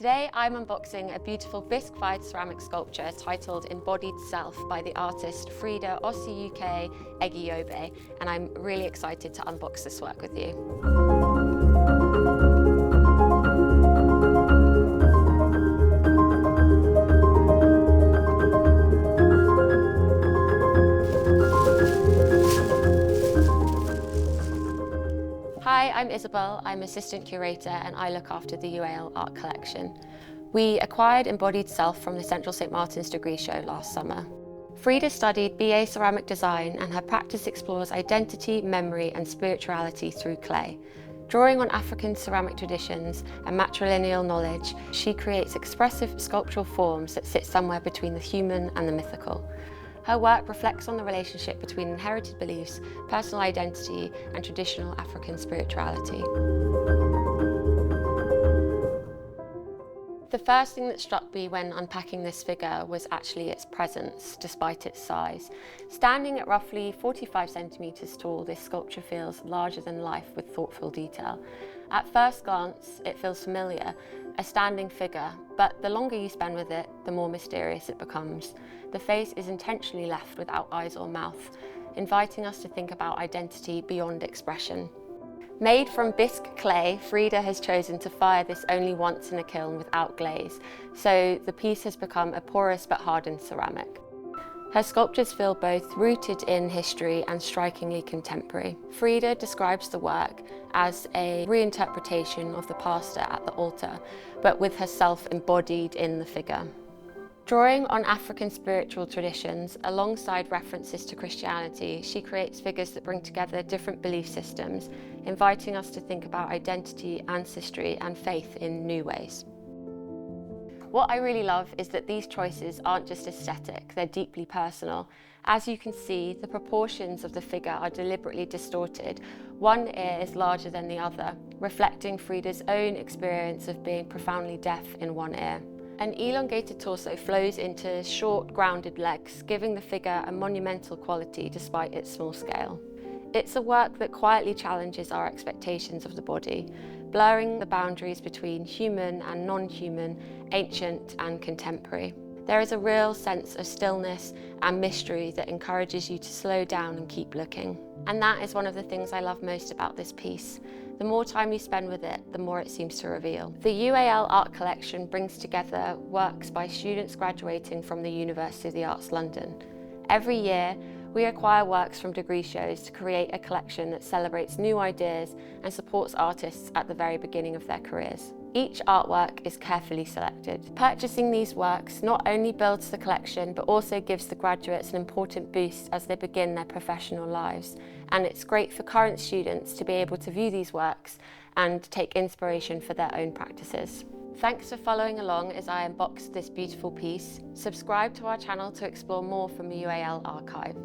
Today I'm unboxing a beautiful bisque-fired ceramic sculpture titled Embodied Self by the artist Freda Osayuki Igiogbe, and I'm really excited to unbox this work with you. Hi, I'm Isabelle. I'm Assistant Curator and I look after the UAL Art Collection. We acquired Embodied Self from the Central St Martin's degree show last summer. Freda studied BA Ceramic Design and her practice explores identity, memory and spirituality through clay. Drawing on African ceramic traditions and matrilineal knowledge, she creates expressive sculptural forms that sit somewhere between the human and the mythical. Her work reflects on the relationship between inherited beliefs, personal identity, and traditional African spirituality. The first thing that struck me when unpacking this figure was actually its presence, despite its size. Standing at roughly 45 centimetres tall, this sculpture feels larger than life with thoughtful detail. At first glance, it feels familiar, a standing figure, but the longer you spend with it, the more mysterious it becomes. The face is intentionally left without eyes or mouth, inviting us to think about identity beyond expression. Made from bisque clay, Freda has chosen to fire this only once in a kiln without glaze, so the piece has become a porous but hardened ceramic. Her sculptures feel both rooted in history and strikingly contemporary. Freda describes the work as a reinterpretation of the pastor at the altar, but with herself embodied in the figure. Drawing on African spiritual traditions alongside references to Christianity, she creates figures that bring together different belief systems, inviting us to think about identity, ancestry, and faith in new ways. What I really love is that these choices aren't just aesthetic, they're deeply personal. As you can see, the proportions of the figure are deliberately distorted. One ear is larger than the other, reflecting Freda's own experience of being profoundly deaf in one ear. An elongated torso flows into short, grounded legs, giving the figure a monumental quality despite its small scale. It's a work that quietly challenges our expectations of the body, blurring the boundaries between human and non-human, ancient and contemporary. There is a real sense of stillness and mystery that encourages you to slow down and keep looking. And that is one of the things I love most about this piece. The more time you spend with it, the more it seems to reveal. The UAL Art Collection brings together works by students graduating from the University of the Arts London. Every year, we acquire works from degree shows to create a collection that celebrates new ideas and supports artists at the very beginning of their careers. Each artwork is carefully selected. Purchasing these works not only builds the collection, but also gives the graduates an important boost as they begin their professional lives. And it's great for current students to be able to view these works and take inspiration for their own practices. Thanks for following along as I unbox this beautiful piece. Subscribe to our channel to explore more from the UAL archive.